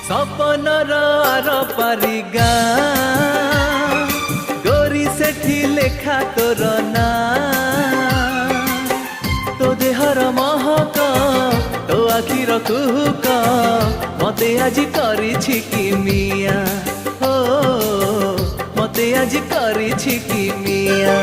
सपनर are पारी गाँ गोरी सेठी लेखा तोर ना तो देहर महक तो आखिर कुहुक मते आज करिछि कि मिया हो मते आज करिछि कि मिया।